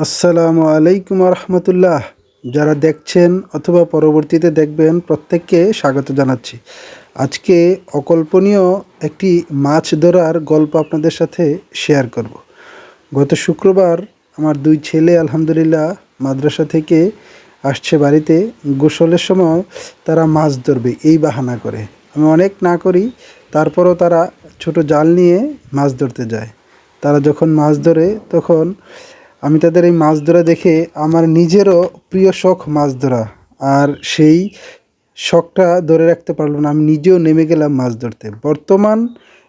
আসসালামু আলাইকুম রহমতুল্লাহ। যারা দেখছেন অথবা পরবর্তীতে দেখবেন প্রত্যেককে স্বাগত জানাচ্ছি। আজকে অকল্পনীয় একটি মাছ ধরার গল্প আপনাদের সাথে শেয়ার করব। গত শুক্রবার আমার দুই ছেলে আলহামদুলিল্লাহ মাদ্রাসা থেকে আসছে বাড়িতে। গোসলের সময় তারা মাছ ধরবে এই বাহানা করে। আমি অনেক না করি, তারপরও তারা ছোট জাল নিয়ে মাছ ধরতে যায়। তারা যখন মাছ ধরে তখন আমি তাদের এই মাছ ধরা দেখে আমার নিজেরও প্রিয় শখ মাছ ধরা, আর সেই শখটা ধরে রাখতে পারলাম না। আমি নিজেও নেমে গেলাম মাছ ধরতে। বর্তমান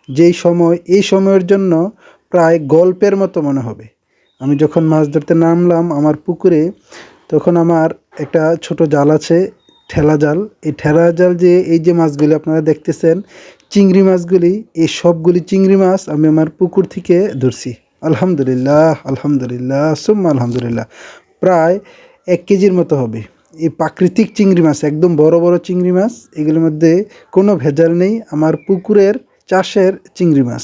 যেই সময়, এই সময়ের জন্য প্রায় গল্পের মতো মনে হবে। আমি যখন মাছ ধরতে নামলাম আমার পুকুরে, তখন আমার একটা ছোট জাল আছে, ঠেলা জাল। এই ঠেলা জাল যে এই যে মাছগুলি আপনারা দেখতেছেন, চিংড়ি মাছগুলি, এই সবগুলি চিংড়ি মাছ আমি আমার পুকুর থেকে ধরছি। আলহামদুলিল্লাহ, আলহামদুলিল্লাহ, সুম্মা আলহামদুলিল্লাহ। প্রায় 1 কেজির মতো হবে। এই প্রাকৃতিক চিংড়ি মাছ, একদম বড় বড় চিংড়ি মাছ, এগুলোর মধ্যে কোনো ভেজাল নেই। আমার পুকুরের চাষের চিংড়ি মাছ।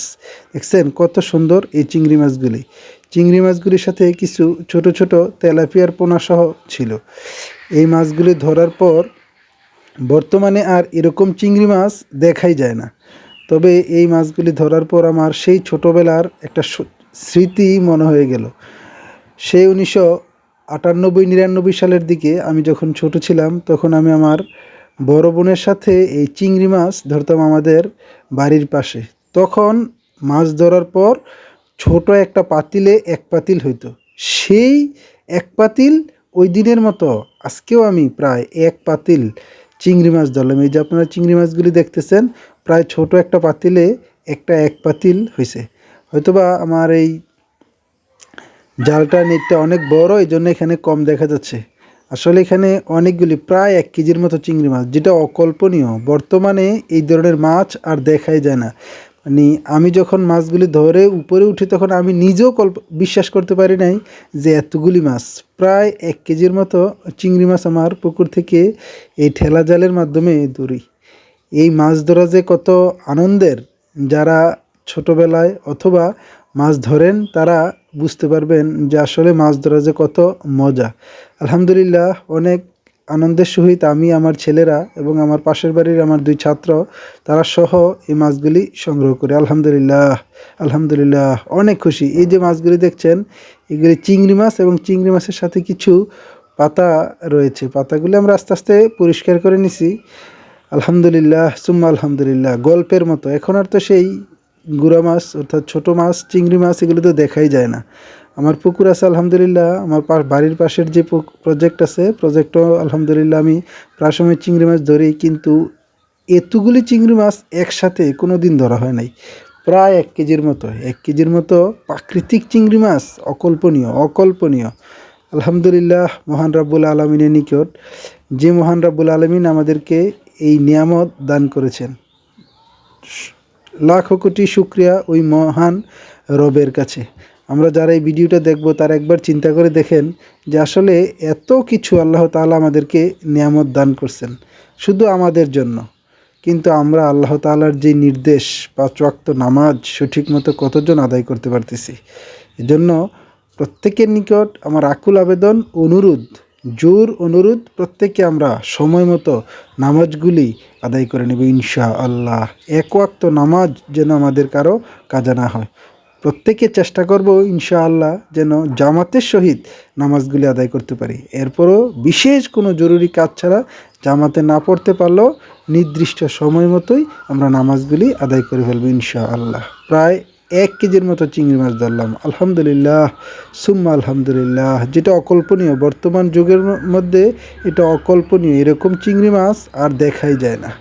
দেখছেন কত সুন্দর এই চিংড়ি মাছগুলি। চিংড়ি মাছগুলির সাথে কিছু ছোট ছোট তেলাপিয়ার পোনাসহ ছিল। এই মাছগুলি ধরার পর বর্তমানে আর এরকম চিংড়ি মাছ দেখাই যায় না। তবে এই মাছগুলি ধরার পর আমার সেই ছোটোবেলার একটা স্মৃতি মনে হয়ে গেল। সেই 1998-99 সালের দিকে আমি যখন ছোট ছিলাম, তখন আমি আমার বড় বোনের সাথে এই চিংড়ি মাছ ধরতাম আমাদের বাড়ির পাশে। তখন মাছ ধরার পর ছোট একটা পাতিলে 1 পাতিল হইতো। সেই 1 পাতিল ওই দিনের মতো আজকেও আমি প্রায় 1 পাতিল চিংড়ি মাছ ধরলাম। এই যে আপনারা চিংড়ি মাছগুলি দেখতেছেন, প্রায় ছোট একটা পাতিলে 1 পাতিল হয়েছে। হয়তোবা আমার এই জালটা নেটটা অনেক বড়, এই জন্য এখানে কম দেখা যাচ্ছে। আসলে এখানে অনেকগুলি, প্রায় 1 কেজির মতো চিংড়ি মাছ, যেটা অকল্পনীয়। বর্তমানে এই ধরনের মাছ আর দেখাই যায় না। মানে আমি যখন মাছগুলি ধরে উপরে উঠি, তখন আমি নিজেও বিশ্বাস করতে পারি নাই যে এতগুলি মাছ, প্রায় 1 কেজির মতো চিংড়ি মাছ আমার পুকুর থেকে এই ঠেলা জালের মাধ্যমে ধরি। এই মাছ ধরা যে কত আনন্দের, যারা ছোটোবেলায় অথবা মাছ ধরেন তারা বুঝতে পারবেন যে আসলে মাছ ধরা যে কত মজা। আলহামদুলিল্লাহ, অনেক আনন্দের সহিত আমি, আমার ছেলেরা এবং আমার পাশের বাড়ির আমার 2 ছাত্র, তারা সহ এই মাছগুলি সংগ্রহ করি। আলহামদুলিল্লাহ, আলহামদুলিল্লাহ, অনেক খুশি। এই যে মাছগুলি দেখছেন, এগুলি চিংড়ি মাছ, এবং চিংড়ি মাছের সাথে কিছু পাতা রয়েছে। পাতাগুলি আমরা আস্তে আস্তে পরিষ্কার করে নিছি। আলহামদুলিল্লাহ, সুম্মা আলহামদুলিল্লাহ। গল্পের মতো। এখন আর তো সেই গুঁড়া মাছ অর্থাৎ ছোটো মাছ, চিংড়ি মাছ, এগুলো তো দেখাই যায় না। আমার পুকুর আছে আলহামদুলিল্লাহ। আমার বাড়ির পাশের যে প্রজেক্ট আছে, প্রজেক্টও আলহামদুলিল্লাহ আমি প্রায় সময় চিংড়ি মাছ ধরি, কিন্তু এতগুলি চিংড়ি মাছ একসাথে কোনো দিন ধরা হয় নাই। প্রায় 1 কেজির মতো, 1 কেজির মতো প্রাকৃতিক চিংড়ি মাছ। অকল্পনীয়, অকল্পনীয়। আলহামদুলিল্লাহ, মহান রাব্বুল আলমিনের নিকট, যে মহান রাব্বুল আলমিন আমাদেরকে এই নিয়ামত দান করেছেন, লাখো কোটি শুকরিয়া ওই মহান রবের কাছে। আমরা যারা এই ভিডিওটা দেখব, তারা একবার চিন্তা করে দেখেন যে আসলে এত কিছু আল্লাহ তাআলা আমাদেরকে নিয়ামত দান করছেন শুধু আমাদের জন্য, কিন্তু আমরা আল্লাহ তাআলার যে নির্দেশ 5 ওয়াক্ত নামাজ সঠিক মতো কতজন আদায় করতে পারতেছি। এজন্য প্রত্যেকের নিকট আমার আকুল আবেদন, অনুরোধ, জোর অনুরোধ, প্রত্যেকে আমরা সময় মতো নামাজগুলি আদায় করে নেব ইনশাআল্লাহ। 1 ওয়াক্ত নামাজ যেন আমাদের কারো কাজা না হয়। প্রত্যেকে চেষ্টা করব ইনশাআল্লাহ যেন জামাতের সহিত নামাজগুলি আদায় করতে পারি। এরপরও বিশেষ কোনো জরুরি কাজ ছাড়া জামাতে না পড়তে পারলেও নির্দিষ্ট সময় মতোই আমরা নামাজগুলি আদায় করে ফেলবো ইনশাআল্লাহ। প্রায় 1 কেজির মতো চিংড়ি মাছ ধরলাম। আলহামদুলিল্লাহ, সুম্মা আলহামদুলিল্লাহ। যেটা অকল্পনীয়, বর্তমান যুগের মধ্যে এটা অকল্পনীয়। এরকম চিংড়ি মাছ আর দেখাই যায় না।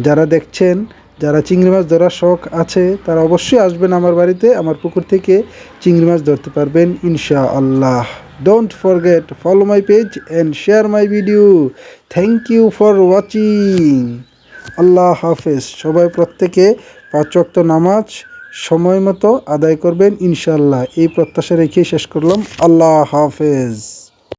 যারা দেখছেন, যারা চিংড়ি মাছ ধরার শখ আছে, তারা অবশ্যই আসবেন আমার বাড়িতে। আমার পুকুর থেকে চিংড়ি মাছ ধরতে পারবেন ইনশাআল্লাহ। Don't forget, follow my page and share my video. Thank you for watching. আল্লাহ হাফেজ। সবাই প্রত্যেকে 5 ওয়াক্ত নামাজ সময় মতো আদায় করবেন ইনশাআল্লাহ। এই প্রত্যাশা রেখেই শেষ করলাম। আল্লাহ হাফেজ।